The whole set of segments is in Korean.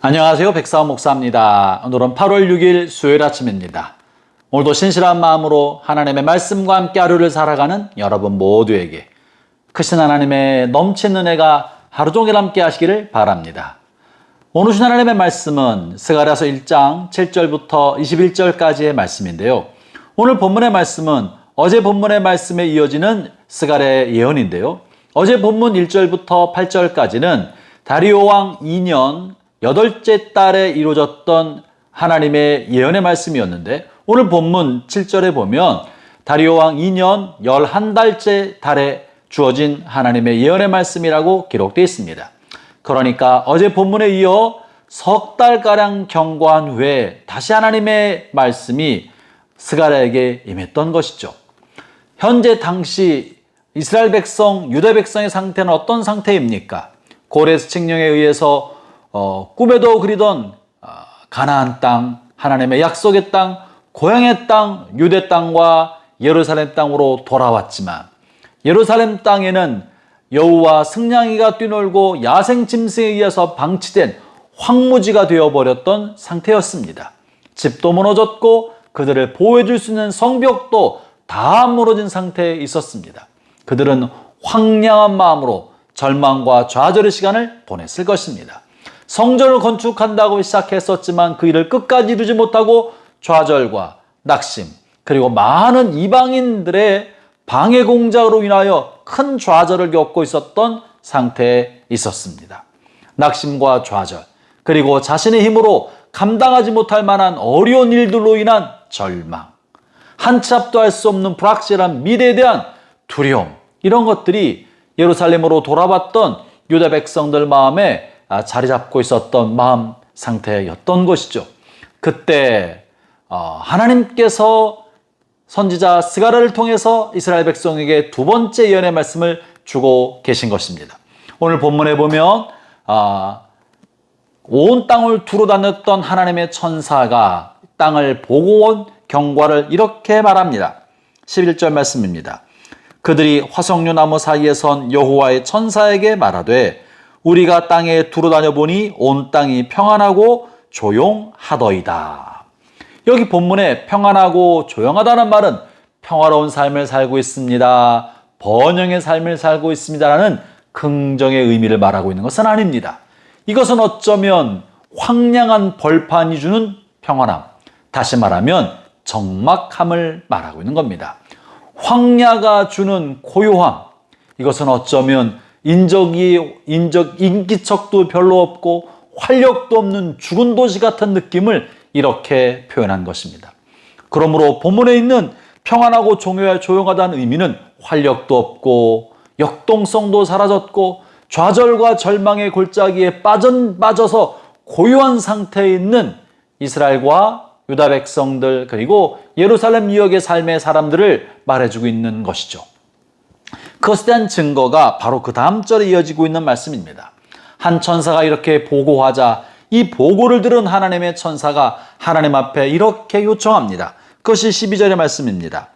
안녕하세요. 백사원 목사입니다. 오늘은 8월 6일 수요일 아침입니다. 오늘도 신실한 마음으로 하나님의 말씀과 함께 하루를 살아가는 여러분 모두에게 크신 하나님의 넘치는 은혜가 하루 종일 함께 하시기를 바랍니다. 오늘 주신 하나님의 말씀은 스가랴서 1장 7절부터 21절까지의 말씀인데요. 오늘 본문의 말씀은 어제 본문의 말씀에 이어지는 스가랴의 예언인데요. 어제 본문 1절부터 8절까지는 다리오 왕 2년 8째 달에 이루어졌던 하나님의 예언의 말씀이었는데, 오늘 본문 7절에 보면 다리오 왕 2년 11달째 달에 주어진 하나님의 예언의 말씀이라고 기록되어 있습니다. 그러니까 어제 본문에 이어 석 달가량 경과한 후에 다시 하나님의 말씀이 스가랴에게 임했던 것이죠. 현재 당시 이스라엘 백성, 유다 백성의 상태는 어떤 상태입니까? 고레스 칙령에 의해서 꿈에도 그리던 가나안 땅, 하나님의 약속의 땅, 고향의 땅, 유대 땅과 예루살렘 땅으로 돌아왔지만, 예루살렘 땅에는 여우와 승냥이가 뛰놀고 야생 짐승에 의해서 방치된 황무지가 되어버렸던 상태였습니다. 집도 무너졌고 그들을 보호해줄 수 있는 성벽도 다 무너진 상태에 있었습니다. 그들은 황량한 마음으로 절망과 좌절의 시간을 보냈을 것입니다. 성전을 건축한다고 시작했었지만 그 일을 끝까지 이루지 못하고 좌절과 낙심, 그리고 많은 이방인들의 방해 공작으로 인하여 큰 좌절을 겪고 있었던 상태에 있었습니다. 낙심과 좌절, 그리고 자신의 힘으로 감당하지 못할 만한 어려운 일들로 인한 절망, 한치 앞도 할 수 없는 불확실한 미래에 대한 두려움, 이런 것들이 예루살렘으로 돌아왔던 유다 백성들 마음에 자리 잡고 있었던 마음 상태였던 것이죠. 그때 하나님께서 선지자 스가랴를 통해서 이스라엘 백성에게 두 번째 예언의 말씀을 주고 계신 것입니다. 오늘 본문에 보면 온 땅을 두루 다녔던 하나님의 천사가 땅을 보고 온 경과를 이렇게 말합니다. 11절 말씀입니다. 그들이 화석류 나무 사이에 선 여호와의 천사에게 말하되 우리가 땅에 두루 다녀보니 온 땅이 평안하고 조용하더이다. 여기 본문에 평안하고 조용하다는 말은 평화로운 삶을 살고 있습니다, 번영의 삶을 살고 있습니다라는 긍정의 의미를 말하고 있는 것은 아닙니다. 이것은 어쩌면 황량한 벌판이 주는 평안함, 다시 말하면 적막함을 말하고 있는 겁니다. 황야가 주는 고요함, 이것은 어쩌면 인기척도 별로 없고 활력도 없는 죽은 도시 같은 느낌을 이렇게 표현한 것입니다. 그러므로 본문에 있는 평안하고 조용하다는 의미는 활력도 없고 역동성도 사라졌고 좌절과 절망의 골짜기에 빠져서 고요한 상태에 있는 이스라엘과 유다 백성들, 그리고 예루살렘 유역의 삶의 사람들을 말해주고 있는 것이죠. 그것에 대한 증거가 바로 그 다음 절에 이어지고 있는 말씀입니다. 한 천사가 이렇게 보고하자 이 보고를 들은 하나님의 천사가 하나님 앞에 이렇게 요청합니다. 그것이 12절의 말씀입니다.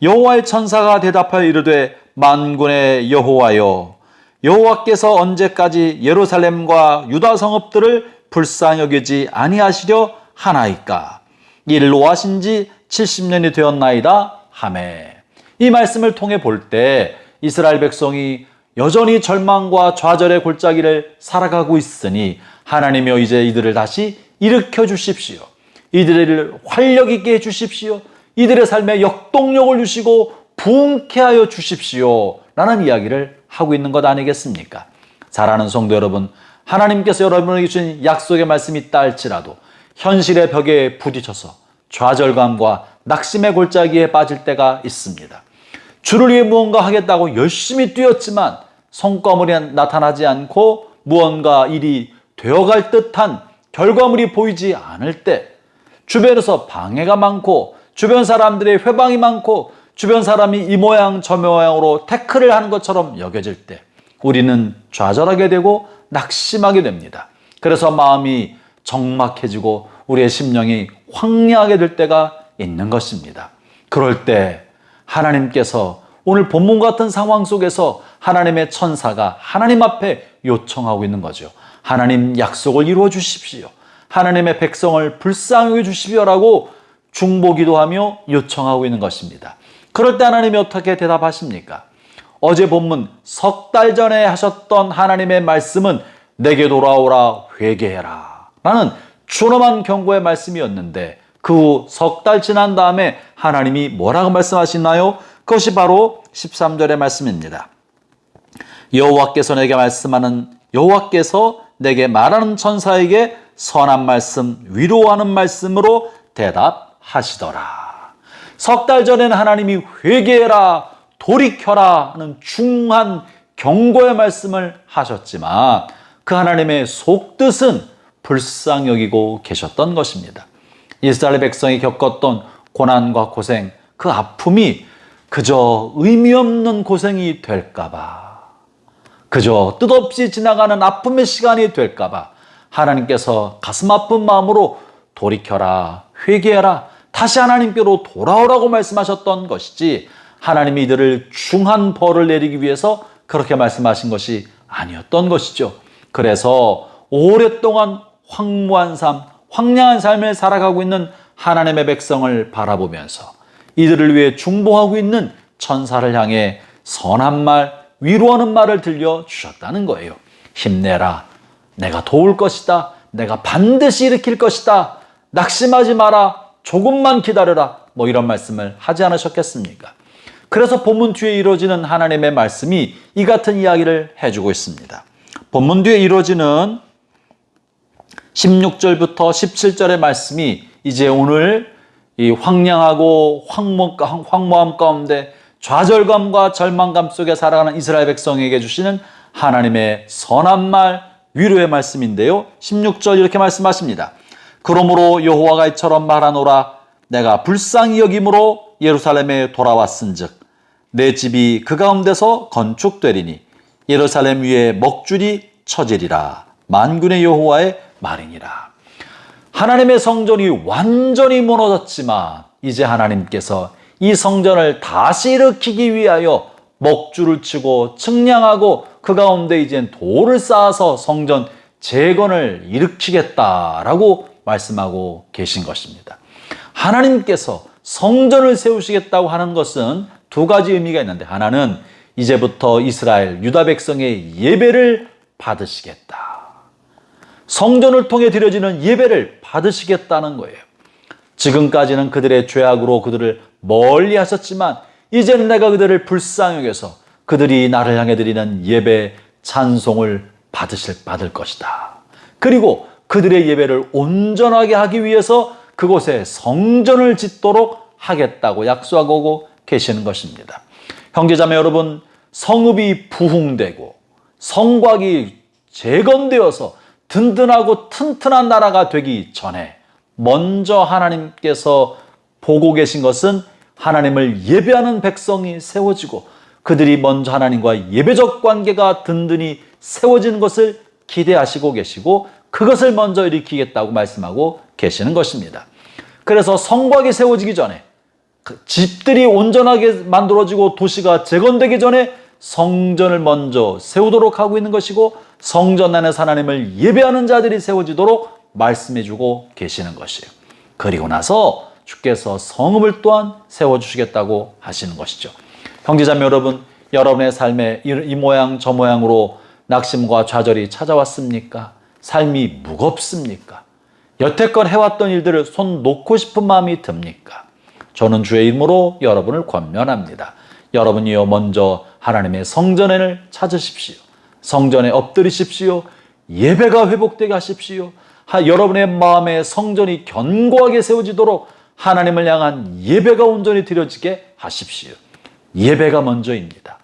여호와의 천사가 대답하여 이르되 만군의 여호와여, 여호와께서 언제까지 예루살렘과 유다 성읍들을 불쌍히 여기지 아니하시려 하나이까? 이를 노하신 지 70년이 되었나이다 하매. 이 말씀을 통해 볼 때 이스라엘 백성이 여전히 절망과 좌절의 골짜기를 살아가고 있으니 하나님이여 이제 이들을 다시 일으켜 주십시오. 이들을 활력 있게 해 주십시오. 이들의 삶에 역동력을 주시고 부흥케 하여 주십시오 라는 이야기를 하고 있는 것 아니겠습니까? 사랑하는 성도 여러분, 하나님께서 여러분에게 주신 약속의 말씀이 있다 할지라도 현실의 벽에 부딪혀서 좌절감과 낙심의 골짜기에 빠질 때가 있습니다. 주를 위해 무언가 하겠다고 열심히 뛰었지만 성과물이 나타나지 않고 무언가 일이 되어갈 듯한 결과물이 보이지 않을 때, 주변에서 방해가 많고 주변 사람들의 회방이 많고 주변 사람이 이 모양 저 모양으로 태클을 하는 것처럼 여겨질 때 우리는 좌절하게 되고 낙심하게 됩니다. 그래서 마음이 적막해지고 우리의 심령이 황량하게 될 때가 있는 것입니다. 그럴 때 하나님께서 오늘 본문 같은 상황 속에서 하나님의 천사가 하나님 앞에 요청하고 있는 거죠. 하나님 약속을 이루어 주십시오. 하나님의 백성을 불쌍히 주십시오라고 중보기도하며 요청하고 있는 것입니다. 그럴 때 하나님이 어떻게 대답하십니까? 어제 본문 석 달 전에 하셨던 하나님의 말씀은 내게 돌아오라 회개해라 라는 준엄한 경고의 말씀이었는데 그 후 석 달 지난 다음에 하나님이 뭐라고 말씀하시나요? 그것이 바로 13절의 말씀입니다. 여호와께서 내게 말하는 천사에게 선한 말씀, 위로하는 말씀으로 대답하시더라. 석 달 전에는 하나님이 회개해라, 돌이켜라 하는 중한 경고의 말씀을 하셨지만 그 하나님의 속뜻은 불쌍히 여기고 계셨던 것입니다. 이스라엘 백성이 겪었던 고난과 고생, 그 아픔이 그저 의미 없는 고생이 될까봐, 그저 뜻없이 지나가는 아픔의 시간이 될까봐 하나님께서 가슴 아픈 마음으로 돌이켜라, 회개해라, 다시 하나님께로 돌아오라고 말씀하셨던 것이지 하나님이 이들을 중한 벌을 내리기 위해서 그렇게 말씀하신 것이 아니었던 것이죠. 그래서 오랫동안 황무한 삶, 황량한 삶을 살아가고 있는 하나님의 백성을 바라보면서 이들을 위해 중보하고 있는 천사를 향해 선한 말, 위로하는 말을 들려주셨다는 거예요. 힘내라. 내가 도울 것이다. 내가 반드시 일으킬 것이다. 낙심하지 마라. 조금만 기다려라. 뭐 이런 말씀을 하지 않으셨겠습니까? 그래서 본문 뒤에 이루어지는 하나님의 말씀이 이 같은 이야기를 해주고 있습니다. 본문 뒤에 이루어지는 16절부터 17절의 말씀이 이제 오늘 이 황량하고 황무함 가운데 좌절감과 절망감 속에 살아가는 이스라엘 백성에게 주시는 하나님의 선한 말, 위로의 말씀인데요. 16절 이렇게 말씀하십니다. 그러므로 여호와가 이처럼 말하노라. 내가 불쌍히 여김으로 예루살렘에 돌아왔은즉 내 집이 그 가운데서 건축되리니 예루살렘 위에 먹줄이 쳐지리라. 만군의 여호와의 말이니라. 하나님의 성전이 완전히 무너졌지만 이제 하나님께서 이 성전을 다시 일으키기 위하여 먹줄을 치고 측량하고 그 가운데 이젠 돌을 쌓아서 성전 재건을 일으키겠다라고 말씀하고 계신 것입니다. 하나님께서 성전을 세우시겠다고 하는 것은 두 가지 의미가 있는데, 하나는 이제부터 이스라엘 유다 백성의 예배를 받으시겠다. 성전을 통해 드려지는 예배를 받으시겠다는 거예요. 지금까지는 그들의 죄악으로 그들을 멀리 하셨지만 이제는 내가 그들을 불쌍히 여겨서 그들이 나를 향해 드리는 예배, 찬송을 받을 것이다. 그리고 그들의 예배를 온전하게 하기 위해서 그곳에 성전을 짓도록 하겠다고 약속하고 계시는 것입니다. 형제자매 여러분, 성읍이 부흥되고 성곽이 재건되어서 든든하고 튼튼한 나라가 되기 전에 먼저 하나님께서 보고 계신 것은 하나님을 예배하는 백성이 세워지고 그들이 먼저 하나님과 예배적 관계가 든든히 세워지는 것을 기대하시고 계시고 그것을 먼저 일으키겠다고 말씀하고 계시는 것입니다. 그래서 성곽이 세워지기 전에, 집들이 온전하게 만들어지고 도시가 재건되기 전에 성전을 먼저 세우도록 하고 있는 것이고 성전 안에서 하나님을 예배하는 자들이 세워지도록 말씀해주고 계시는 것이에요. 그리고 나서 주께서 성읍을 또한 세워주시겠다고 하시는 것이죠. 형제자매 여러분, 여러분의 삶에 이 모양 저 모양으로 낙심과 좌절이 찾아왔습니까? 삶이 무겁습니까? 여태껏 해왔던 일들을 손 놓고 싶은 마음이 듭니까? 저는 주의 이름으로 여러분을 권면합니다. 여러분이요, 먼저 하나님의 성전을 찾으십시오. 성전에 엎드리십시오. 예배가 회복되게 하십시오. 여러분의 마음에 성전이 견고하게 세워지도록 하나님을 향한 예배가 온전히 드려지게 하십시오. 예배가 먼저입니다.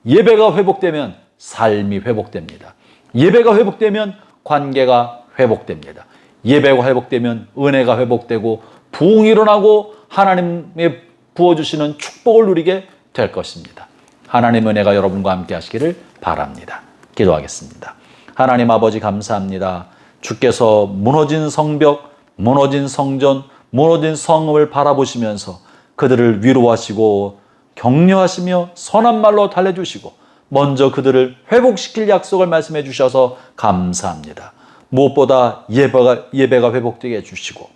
예배가 회복되면 삶이 회복됩니다. 예배가 회복되면 관계가 회복됩니다. 예배가 회복되면 은혜가 회복되고 부흥이 일어나고 하나님의 부어주시는 축복을 누리게 될 것입니다. 하나님의 은혜가 여러분과 함께 하시기를 바랍니다. 기도하겠습니다. 하나님 아버지 감사합니다. 주께서 무너진 성벽, 무너진 성전, 무너진 성읍을 바라보시면서 그들을 위로하시고 격려하시며 선한 말로 달래주시고 먼저 그들을 회복시킬 약속을 말씀해 주셔서 감사합니다. 무엇보다 예배가 회복되게 해주시고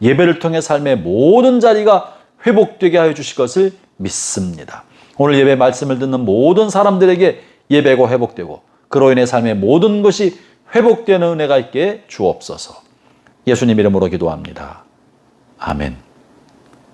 예배를 통해 삶의 모든 자리가 회복되게 하여 주실 것을 믿습니다. 오늘 예배 말씀을 듣는 모든 사람들에게 예배가 회복되고 그로 인해 삶의 모든 것이 회복되는 은혜가 있게 주옵소서. 예수님 이름으로 기도합니다. 아멘.